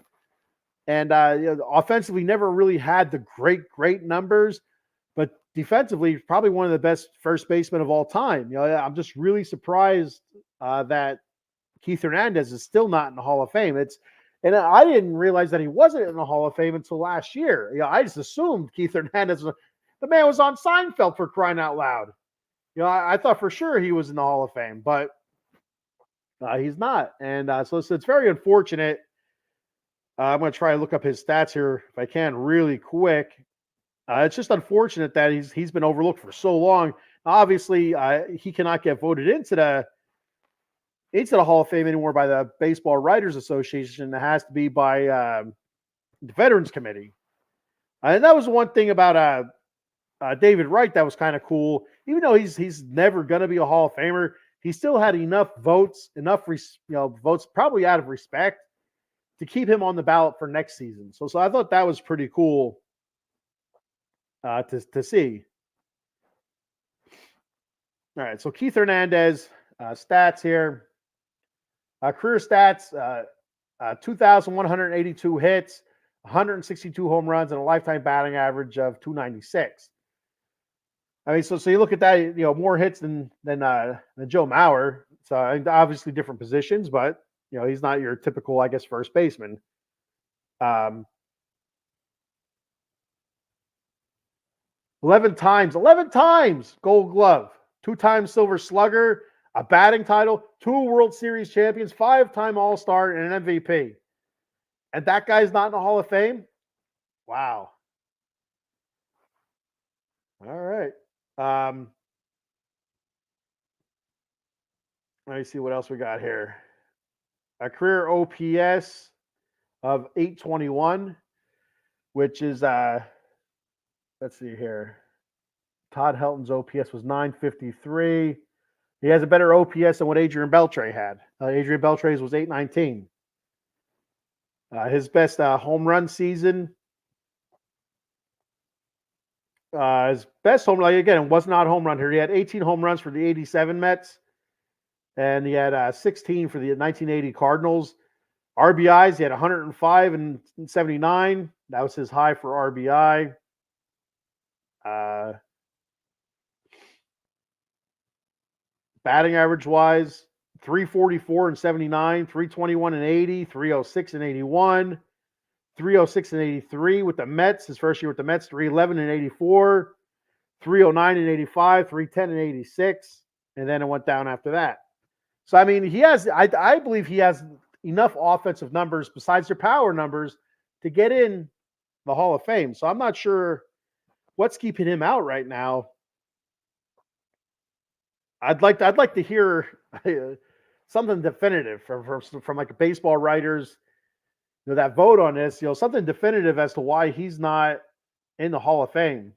And offensively, never really had the great numbers, but defensively, probably one of the best first basemen of all time. I'm just really surprised that Keith Hernandez is still not in the Hall of Fame. And I didn't realize that he wasn't in the Hall of Fame until last year. I just assumed Keith Hernandez the man was on Seinfeld, for crying out loud. I thought for sure he was in the Hall of Fame, but he's not. And so it's very unfortunate. I'm going to try to look up his stats here if I can really quick. It's just unfortunate that he's been overlooked for so long. Obviously, he cannot get voted into the Hall of Fame anymore by the Baseball Writers Association. It has to be by the Veterans Committee. And that was one thing about David Wright that was kind of cool. Even though he's never going to be a Hall of Famer, he still had enough votes, votes probably out of respect to keep him on the ballot for next season. So I thought that was pretty cool to see. All right, so Keith Hernandez stats here. Career stats, 2,182 hits, 162 home runs, and a lifetime batting average of 296. I mean, so you look at that, more hits than Joe Mauer. So obviously different positions, but he's not your typical, I guess, first baseman. 11 times Gold Glove, 2 times Silver Slugger, a batting title, 2 World Series champions, 5-time All-Star, and an MVP. And that guy's not in the Hall of Fame? Wow. All right. Let me see what else we got here. A career OPS of 821, which is, let's see here. Todd Helton's OPS was 953. He has a better OPS than what Adrian Beltre had. Adrian Beltre's was 819. His best home run season. His best home run, again, it was not home run here. He had 18 home runs for the 87 Mets. And he had 16 for the 1980 Cardinals. RBIs, he had 105 and 79. That was his high for RBI. Batting average wise, 344 and 79, 321 and 80, 306 and 81, 306 and 83 with the Mets. His first year with the Mets, 311 and 84, 309 and 85, 310 and 86, and then it went down after that. So, I mean, I believe he has enough offensive numbers besides their power numbers to get in the Hall of Fame. So I'm not sure what's keeping him out right now. I'd like to hear something definitive from like a baseball writers, that vote on this, something definitive as to why he's not in the Hall of Fame.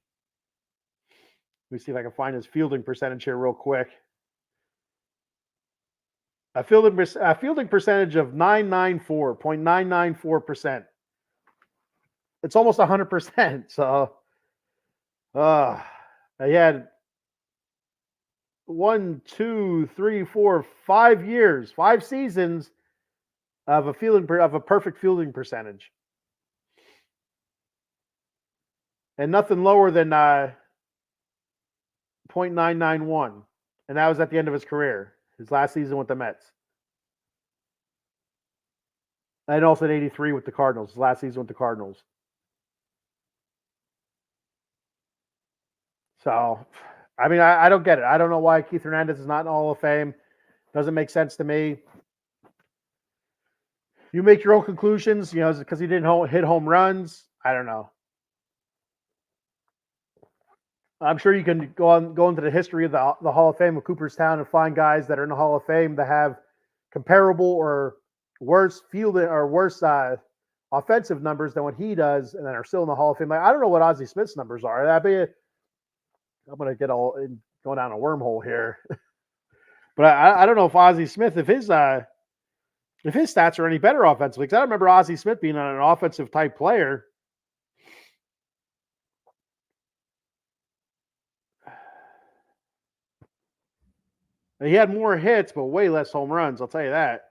Let me see if I can find his fielding percentage here real quick. A fielding percentage of 994.994%. It's almost 100%. So, he had 1, 2, 3, 4, 5 years, 5 seasons of a perfect fielding percentage, and nothing lower than .991, and that was at the end of his career, his last season with the Mets, and also at 83 with the Cardinals, his last season with the Cardinals. So, I mean, I don't get it. I don't know why Keith Hernandez is not in the Hall of Fame. Doesn't make sense to me. You make your own conclusions, because he didn't hit home runs. I don't know. I'm sure you can go into the history of the Hall of Fame of Cooperstown and find guys that are in the Hall of Fame that have comparable or worse fielding or worse offensive numbers than what he does, and then are still in the Hall of Fame. I don't know what Ozzie Smith's numbers are. I'm going to get going down a wormhole here, but I don't know if Ozzie Smith, if his stats are any better offensively, because I don't remember Ozzie Smith being an offensive type player. He had more hits, but way less home runs. I'll tell you that.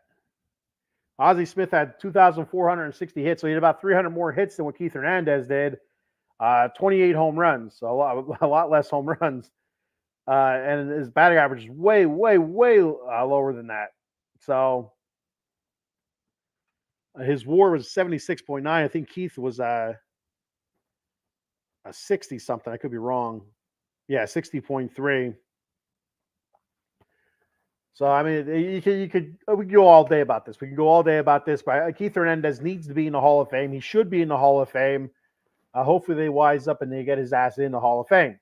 Ozzie Smith had 2,460 hits, so he had about 300 more hits than what Keith Hernandez did. 28 home runs, so a lot less home runs. And his batting average is way, way, way lower than that. So his WAR was 76.9. I think Keith was a 60 something. I could be wrong. Yeah, 60.3. So I mean, we could go all day about this. We can go all day about this. But Keith Hernandez needs to be in the Hall of Fame. He should be in the Hall of Fame. Hopefully, they wise up and they get his ass in the Hall of Fame.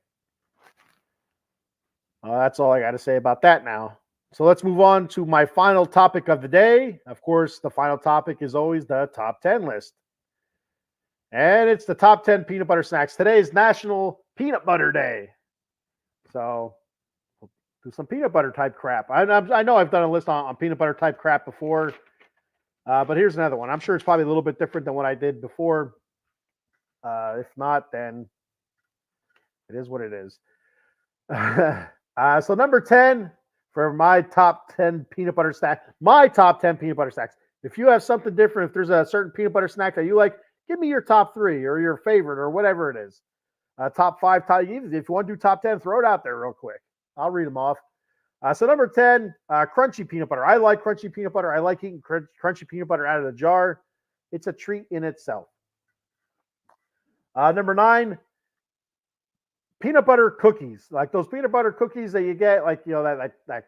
That's all I got to say about that now. So let's move on to my final topic of the day. Of course, the final topic is always the top 10 list. And it's the top 10 peanut butter snacks. Today is National Peanut Butter Day. So we'll do some peanut butter type crap. I know I've done a list on peanut butter type crap before. But here's another one. I'm sure it's probably a little bit different than what I did before. If not, then it is what it is. So number 10 for my top 10 peanut butter snack. My top 10 peanut butter snacks. If you have something different, if there's a certain peanut butter snack that you like, give me your top 3 or your favorite or whatever it is. Top 5, if you want to do top 10, throw it out there real quick. I'll read them off. So number 10, crunchy peanut butter. I like crunchy peanut butter. I like eating crunchy peanut butter out of the jar. It's a treat in itself. Number 9, peanut butter cookies. Like those peanut butter cookies that you get, that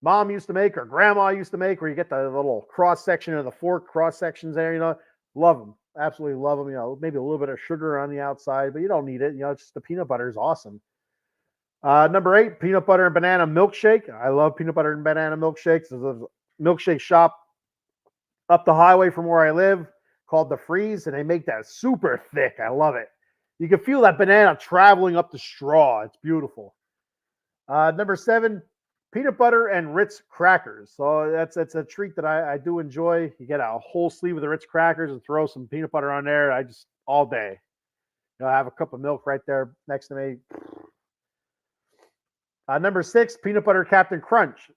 mom used to make or grandma used to make, where you get the little cross section of the fork cross sections there. Love them. Absolutely love them. Maybe a little bit of sugar on the outside, but you don't need it. It's just the peanut butter is awesome. Number 8, peanut butter and banana milkshake. I love peanut butter and banana milkshakes. There's a milkshake shop up the highway from where I live called the Freeze, and they make that super thick. I love it. You can feel that banana traveling up the straw. It's beautiful. Number 7, peanut butter and Ritz crackers. So that's a treat that I do enjoy. You get a whole sleeve of the Ritz crackers and throw some peanut butter on there. I just all day. I have a cup of milk right there next to me. Number 6, peanut butter Captain Crunch.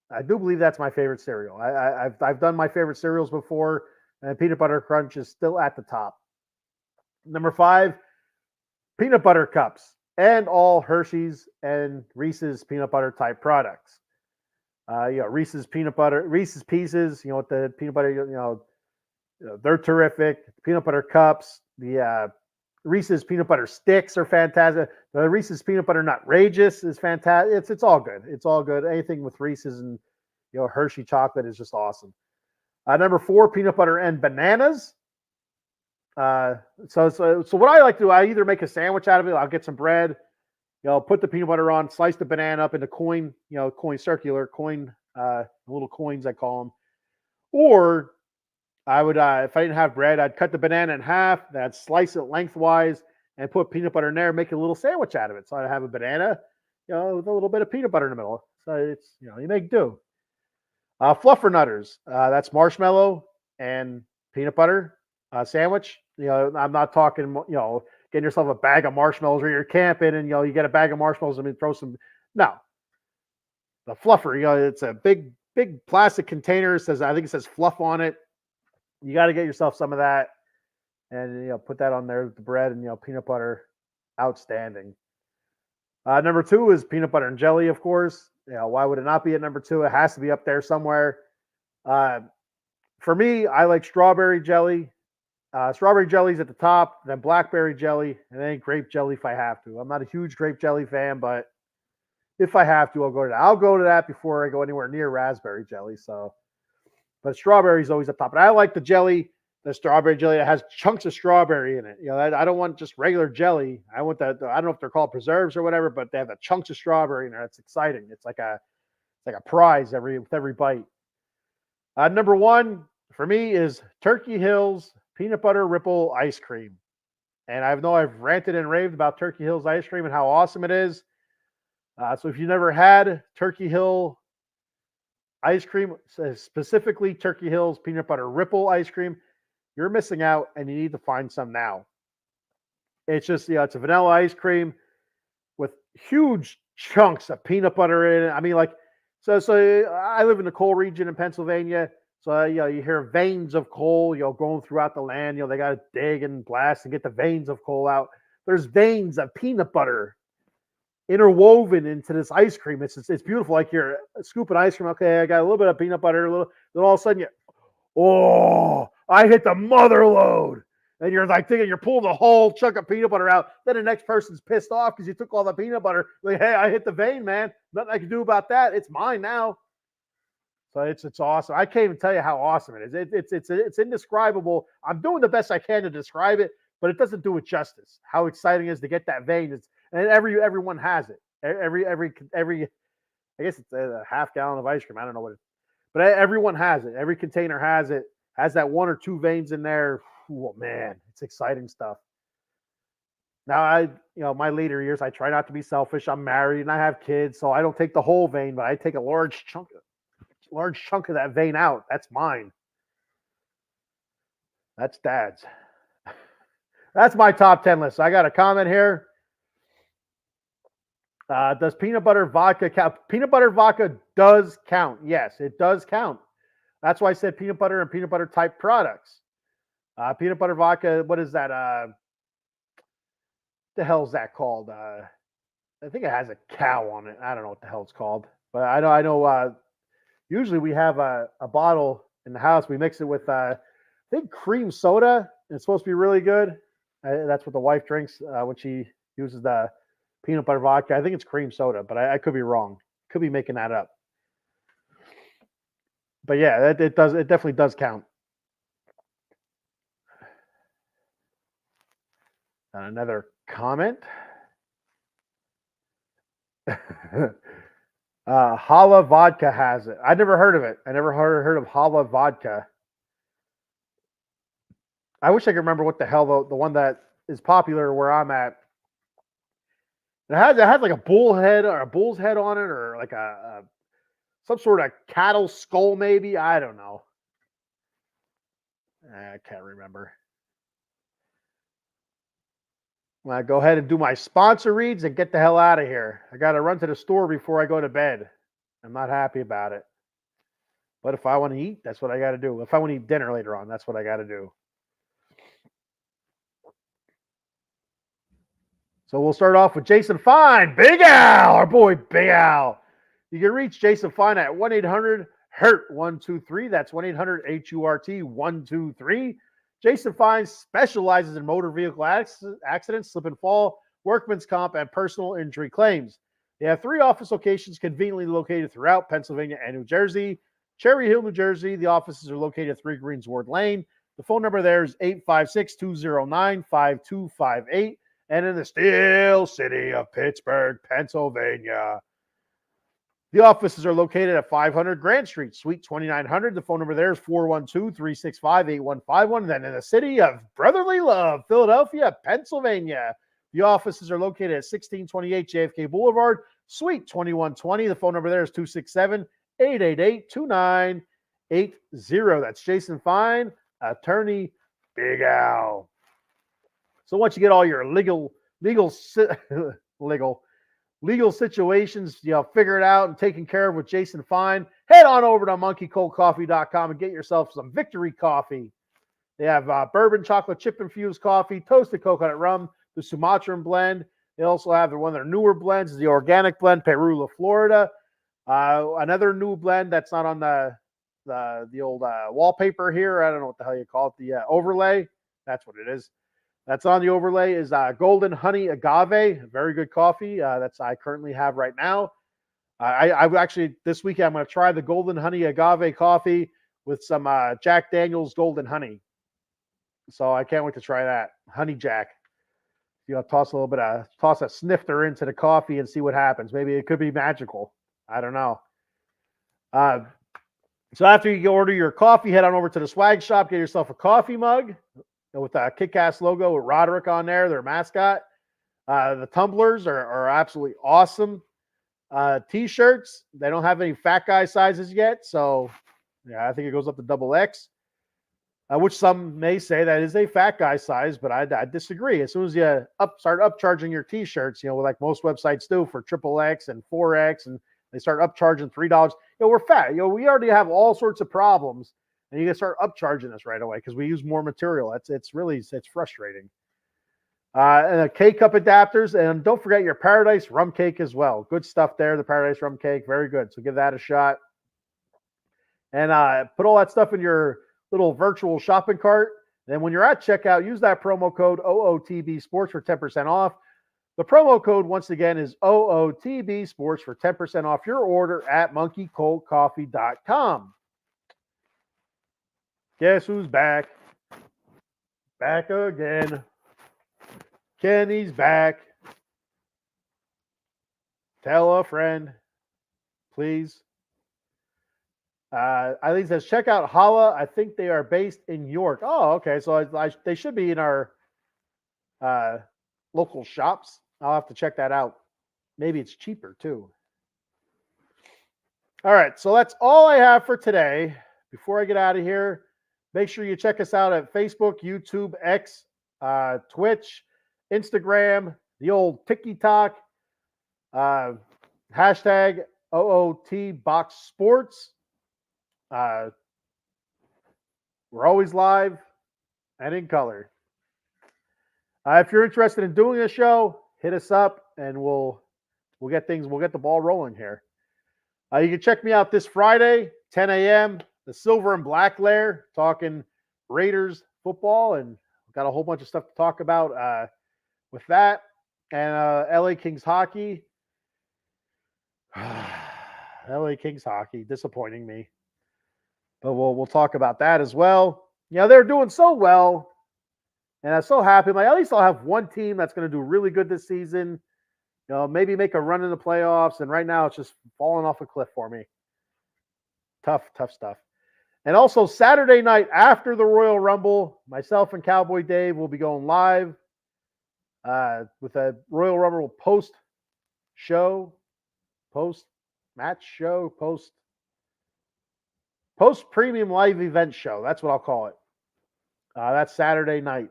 I do believe that's my favorite cereal. I've done my favorite cereals before, and peanut butter crunch is still at the top. Number 5, peanut butter cups and all Hershey's and Reese's peanut butter type products. Reese's peanut butter, Reese's Pieces, with the peanut butter, they're terrific. Peanut butter cups, the Reese's peanut butter sticks are fantastic. The Reese's peanut butter Nutrageous is fantastic. It's all good. It's all good. Anything with Reese's and Hershey chocolate is just awesome. Number 4, peanut butter and bananas. So what I like to do, I either make a sandwich out of it. I'll get some bread, put the peanut butter on, slice the banana up into circular coin, little coins I call them. Or I would, if I didn't have bread, I'd cut the banana in half, I'd slice it lengthwise, and put peanut butter in there, make a little sandwich out of it. So I'd have a banana, with a little bit of peanut butter in the middle. So it's, you make do. Fluffernutters, that's marshmallow and peanut butter sandwich. I'm not talking, getting yourself a bag of marshmallows, or you're camping and you get a bag of marshmallows and throw some. No, the fluffer. It's a big plastic container. I think it says fluff on it. You got to get yourself some of that, and put that on there with the bread and peanut butter. Outstanding. Number 2 is peanut butter and jelly, of course. Why would it not be at number 2? It has to be up there somewhere. For me, I like strawberry jelly. Strawberry jelly's at the top, then blackberry jelly, and then grape jelly if I have to. I'm not a huge grape jelly fan, but if I have to, I'll go to that. I'll go to that before I go anywhere near raspberry jelly. But strawberry is always up top. But I like the strawberry jelly that has chunks of strawberry in it. I don't want just regular jelly. I want that. I don't know if they're called preserves or whatever, but they have the chunks of strawberry in there. It's exciting. It's like a prize with every bite. Number 1 for me is Turkey Hill's peanut butter ripple ice cream. And I know I've ranted and raved about Turkey Hill's ice cream and how awesome it is. So if you never had Turkey Hill ice cream, specifically Turkey Hill's peanut butter ripple ice cream, you're missing out, and you need to find some now. It's just, it's a vanilla ice cream with huge chunks of peanut butter in it. I mean, so I live in the coal region in Pennsylvania. So, you hear veins of coal, going throughout the land. They got to dig and blast and get the veins of coal out. There's veins of peanut butter interwoven into this ice cream. It's beautiful. Like you're scooping ice cream. Okay, I got a little bit of peanut butter, then all of a sudden I hit the mother load. And you're thinking you're pulling the whole chunk of peanut butter out. Then the next person's pissed off because you took all the peanut butter. Like, hey, I hit the vein, man. Nothing I can do about that. It's mine now. So it's awesome. I can't even tell you how awesome it is. It's indescribable. I'm doing the best I can to describe it, but it doesn't do it justice. How exciting it is to get that vein. And everyone has it. Every I guess it's a half gallon of ice cream. I don't know what it is. But everyone has it. Every container has it. Has that 1 or 2 veins in there. Oh man, it's exciting stuff. Now my later years, I try not to be selfish. I'm married and I have kids, so I don't take the whole vein, but I take a large chunk of that vein out. That's mine. That's Dad's. That's my top 10 list. I got a comment here. Does peanut butter vodka count? Peanut butter vodka does count. Yes, it does count. That's why I said peanut butter and peanut butter type products. Peanut butter vodka, what is that? The hell's that called? I think it has a cow on it. I don't know what the hell it's called. But I know usually we have a bottle in the house. We mix it with, I think, cream soda. It's supposed to be really good. That's what the wife drinks when she uses the peanut butter vodka. I think it's cream soda, but I could be wrong. Could be making that up. But yeah, it definitely does count. Another comment. Hala Vodka has it. I never heard of it. I never heard of Hala Vodka. I wish I could remember what the hell the one that is popular where I'm at. It has like a bull head or a bull's head on it, or like a some sort of cattle skull, maybe. I don't know. I can't remember. Well, I go ahead and do my sponsor reads and get the hell out of here. I got to run to the store before I go to bed. I'm not happy about it. But if I want to eat, that's what I got to do. If I want to eat dinner later on, that's what I got to do. So we'll start off with Jason Fine. Big Al, our boy Big Al. You can reach Jason Fine at 1-800-HURT-123. That's 1-800-HURT-123. Jason Fine specializes in motor vehicle accidents, slip and fall, workman's comp, and personal injury claims. They have 3 office locations conveniently located throughout Pennsylvania and New Jersey. Cherry Hill, New Jersey, the offices are located at 3 Greensward Lane. The phone number there is 856-209-5258. And in the Steel City of Pittsburgh, Pennsylvania, the offices are located at 500 Grant Street, Suite 2900. The phone number there is 412-365-8151. And then in the city of Brotherly Love, Philadelphia, Pennsylvania, the offices are located at 1628 JFK Boulevard, Suite 2120. The phone number there is 267-888-2980. That's Jason Fine, attorney Big Al. So once you get all your legal legal situations, figured out and taken care of with Jason Fine, head on over to monkeycoldcoffee.com and get yourself some Victory Coffee. They have bourbon chocolate chip infused coffee, toasted coconut rum, the Sumatran blend. They also have one of their newer blends, the organic blend, Perula, Florida. Another new blend that's not on the old wallpaper here. I don't know what the hell you call it. The overlay. That's what it is. That's on the overlay is Golden Honey Agave. Very good coffee. That's I currently have right now. I actually this weekend I'm going to try the Golden Honey Agave coffee with some Jack Daniel's Golden Honey. So I can't wait to try that. Honey Jack. Toss a snifter into the coffee and see what happens. Maybe it could be magical. I don't know. So after you order your coffee, head on over to the swag shop, get yourself a coffee mug with a kick-ass logo with Roderick on there, their mascot. The tumblers are absolutely awesome. T-shirts, they don't have any fat guy sizes yet, so yeah, I think it goes up to XX, which some may say that is a fat guy size, but I disagree. As soon as you start upcharging your T-shirts, like most websites do for XXX and 4X, and they start upcharging $3, we're fat. We already have all sorts of problems. And you can start upcharging us right away because we use more material. It's frustrating. And the K-Cup adapters. And don't forget your Paradise Rum Cake as well. Good stuff there, the Paradise Rum Cake. Very good. So give that a shot. And put all that stuff in your little virtual shopping cart. Then when you're at checkout, use that promo code OOTB Sports for 10% off. The promo code, once again, is OOTB Sports for 10% off your order at monkeycoldcoffee.com. Guess who's back? Back again. Kenny's back. Tell a friend, please. Eileen says, check out Hala. I think they are based in York. Oh, okay. So they should be in our local shops. I'll have to check that out. Maybe it's cheaper too. All right. So that's all I have for today. Before I get out of here, make sure you check us out at Facebook, YouTube, X, Twitch, Instagram, the old TikTok, hashtag OOTBoxSports. We're always live and in color. If you're interested in doing a show, hit us up and we'll get the ball rolling here. You can check me out this Friday, 10 a.m., the Silver and Black Lair, talking Raiders football, and got a whole bunch of stuff to talk about with that. And LA Kings hockey. LA Kings hockey, disappointing me. But we'll talk about that as well. They're doing so well, and I'm so happy. At least I'll have one team that's going to do really good this season. Maybe make a run in the playoffs. And right now, it's just falling off a cliff for me. Tough stuff. And also Saturday night after the Royal Rumble, myself and Cowboy Dave will be going live with a Royal Rumble post-match show, post-premium live event show. That's what I'll call it. That's Saturday night.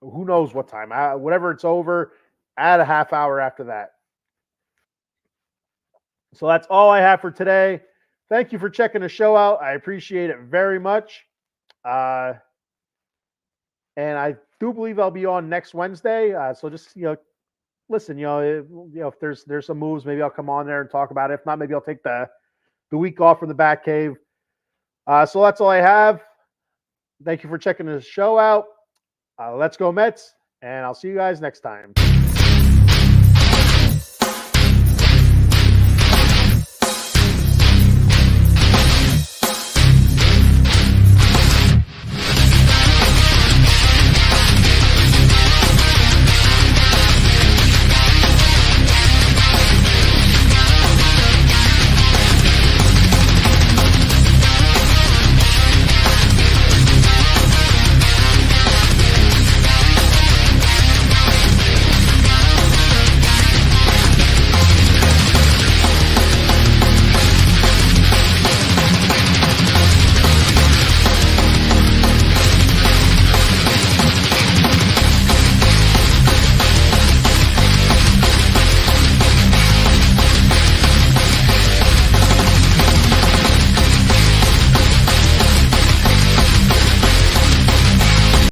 Who knows what time? Whatever it's over, add a half hour after that. So that's all I have for today. Thank you for checking the show out. I appreciate it very much. And I do believe I'll be on next Wednesday. So just, listen, if there's some moves, maybe I'll come on there and talk about it. If not, maybe I'll take the week off from the Batcave. So that's all I have. Thank you for checking the show out. Let's go Mets, and I'll see you guys next time.